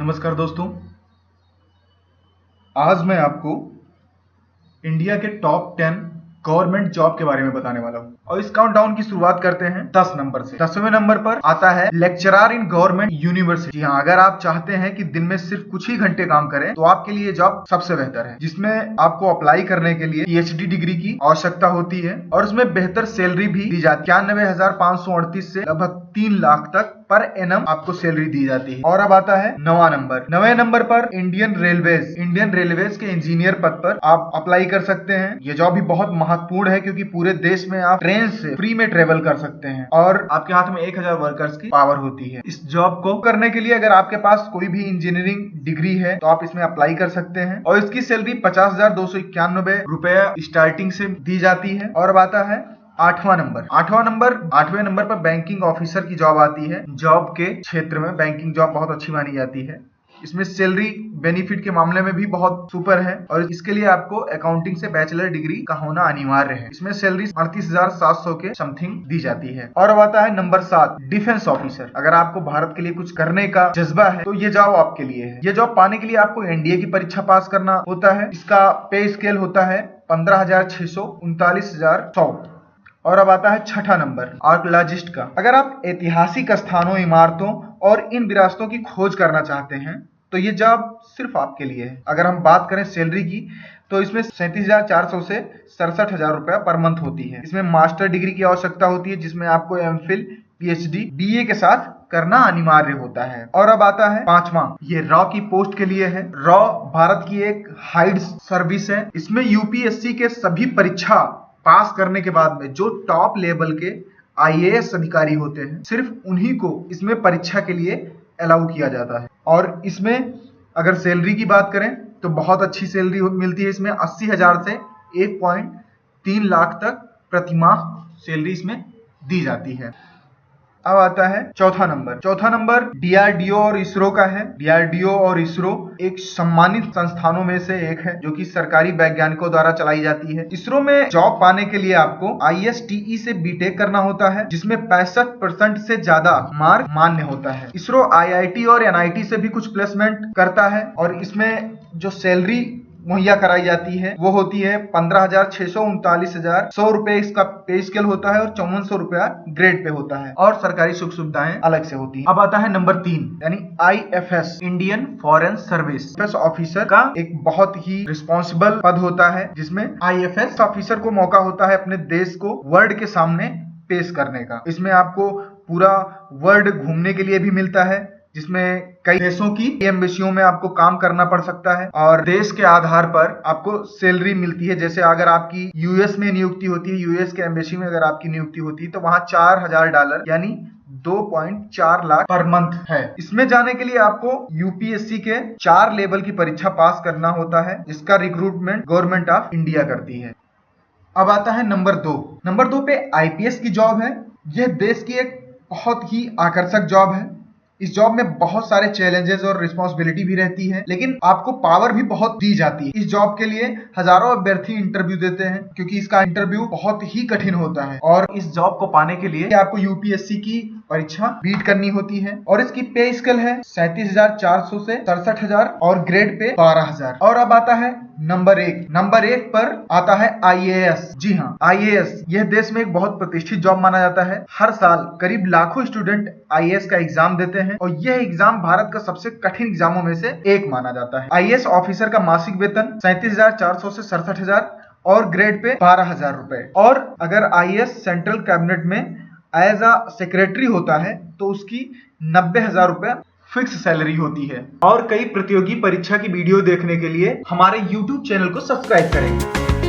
नमस्कार दोस्तों, आज मैं आपको इंडिया के टॉप 10 गवर्नमेंट जॉब के बारे में बताने वाला हूँ और इस काउंटडाउन की शुरुआत करते हैं 10 नंबर से। 10वें नंबर पर आता है लेक्चरर इन गवर्नमेंट यूनिवर्सिटी। हाँ, अगर आप चाहते हैं कि दिन में सिर्फ कुछ ही घंटे काम करें तो आपके लिए जॉब सबसे बेहतर है, जिसमें आपको अप्लाई करने के लिए PhD डिग्री की आवश्यकता होती है और उसमें बेहतर सैलरी भी दी जाती है। 91,538 से लगभग 3 लाख तक पर एनम आपको सैलरी दी जाती है। और अब आता है 9वां नंबर। 9वें नंबर पर इंडियन रेलवेज के इंजीनियर पद पर आप अप्लाई कर सकते हैं। ये जॉब भी बहुत महत्वपूर्ण है क्योंकि पूरे देश में आप ट्रेन से फ्री में ट्रेवल कर सकते हैं और आपके हाथ में 1000 वर्कर्स की पावर होती है। इस जॉब को करने के लिए अगर आपके पास कोई भी इंजीनियरिंग डिग्री है तो आप इसमें अप्लाई कर सकते हैं और इसकी सैलरी 50,291 रुपया स्टार्टिंग से दी जाती है। और अब आता है 8वां नंबर पर बैंकिंग ऑफिसर की जॉब आती है। जॉब के क्षेत्र में बैंकिंग जॉब बहुत अच्छी मानी जाती है। इसमें सैलरी बेनिफिट के मामले में भी बहुत सुपर है और इसके लिए आपको अकाउंटिंग से बैचलर डिग्री का होना अनिवार्य है। इसमें सैलरी 38,700 के समथिंग दी जाती है। और अब आता है नंबर 7, डिफेंस ऑफिसर। अगर आपको भारत के लिए कुछ करने का जज्बा है तो ये जॉब आपके लिए है। ये जॉब पाने के लिए आपको एनडीए की परीक्षा पास करना होता है। इसका पे स्केल होता है 15,600, 39,100। और अब आता है 6ठा नंबर, आर्कियोलॉजिस्ट का। अगर आप ऐतिहासिक स्थानों, इमारतों और इन विरासतों की खोज करना चाहते हैं तो ये जॉब सिर्फ आपके लिए है। अगर हम बात करें सैलरी की तो इसमें 37,400 से 67,000 रुपया पर मंथ होती है। इसमें मास्टर डिग्री की आवश्यकता होती है, जिसमें आपको एमफिल, PhD, BA के साथ करना अनिवार्य होता है। और अब आता है 5वां, ये रॉ की पोस्ट के लिए है। रॉ भारत की एक हाइड सर्विस है। इसमें यूपीएससी के सभी परीक्षा पास करने के बाद में जो टॉप लेवल के IAS अधिकारी होते हैं, सिर्फ उन्हीं को इसमें परीक्षा के लिए अलाउ किया जाता है। और इसमें अगर सैलरी की बात करें तो बहुत अच्छी सैलरी मिलती है। इसमें 80,000 से 1.3 लाख तक प्रतिमाह सैलरी इसमें दी जाती है। अब आता है चौथा नंबर DRDO और इसरो का है। DRDO और इसरो एक सम्मानित संस्थानों में से एक है जो कि सरकारी वैज्ञानिकों द्वारा चलाई जाती है। इसरो में जॉब पाने के लिए आपको ISTE से बीटेक करना होता है, जिसमें 65% से ज्यादा मार्क मान्य होता है। इसरो IIT और NIT से भी कुछ प्लेसमेंट करता है और इसमें जो सैलरी मुहैया कराई जाती है वो होती है 15,600, 39,100 रुपए इसका पे स्केल होता है और 5400 रुपया ग्रेड पे होता है और सरकारी सुख सुविधाएं अलग से होती है। अब आता है नंबर 3 यानी IFS, Indian foreign service officer का एक बहुत ही रिस्पॉन्सिबल पद होता है, जिसमें IFS ऑफिसर को मौका होता है अपने देश को वर्ल्ड के सामने पेश करने का। इसमें आपको पूरा वर्ल्ड घूमने के लिए भी मिलता है, जिसमें कई देशों की एम्बेसियों में आपको काम करना पड़ सकता है और देश के आधार पर आपको सैलरी मिलती है। जैसे अगर आपकी US में नियुक्ति होती है, US के एम्बेसी में अगर आपकी नियुक्ति होती है तो वहां $4,000 यानी 2.4 लाख पर मंथ है। इसमें जाने के लिए आपको UPSC के 4 लेवल की परीक्षा पास करना होता है, जिसका रिक्रूटमेंट गवर्नमेंट ऑफ इंडिया करती है। अब आता है नंबर 2 पे IPS की जॉब है। यह देश की एक बहुत ही आकर्षक जॉब है। इस जॉब में बहुत सारे चैलेंजेस और रिस्पॉन्सिबिलिटी भी रहती है, लेकिन आपको पावर भी बहुत दी जाती है। इस जॉब के लिए हजारों अभ्यर्थी इंटरव्यू देते हैं क्योंकि इसका इंटरव्यू बहुत ही कठिन होता है और इस जॉब को पाने के लिए आपको UPSC की परीक्षा बीट करनी होती है। और इसकी पे स्केल है 37,400 से 67,000 और ग्रेड पे 12,000। और अब आता है नंबर 1 पर आता है IAS। जी हाँ, IAS यह देश में एक बहुत प्रतिष्ठित जॉब माना जाता है। हर साल करीब लाखों स्टूडेंट IAS का एग्जाम देते हैं और यह एग्जाम भारत का सबसे कठिन एग्जामों में से एक माना जाता है। IAS ऑफिसर का मासिक वेतन 37,400 से 67,000 और ग्रेड पे 12,000 रुपए। और अगर IAS सेंट्रल कैबिनेट में एज अ सेक्रेटरी होता है तो उसकी 90,000 रुपए फिक्स सैलरी होती है। और कई प्रतियोगी परीक्षा की वीडियो देखने के लिए हमारे YouTube चैनल को सब्सक्राइब करें।